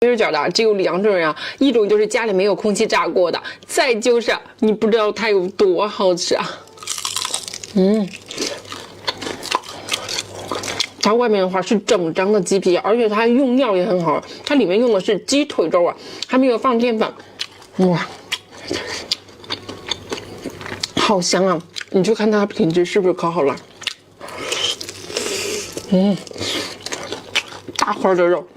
水饺的只有2种人啊，一种就是家里没有空气炸锅的，再就是你不知道它有多好吃啊。它外面的话是整张的鸡皮，而且它用料也很好，它里面用的是鸡腿肉啊，还没有放淀粉，哇，好香啊！你去看它品质是不是可好了？大块的肉。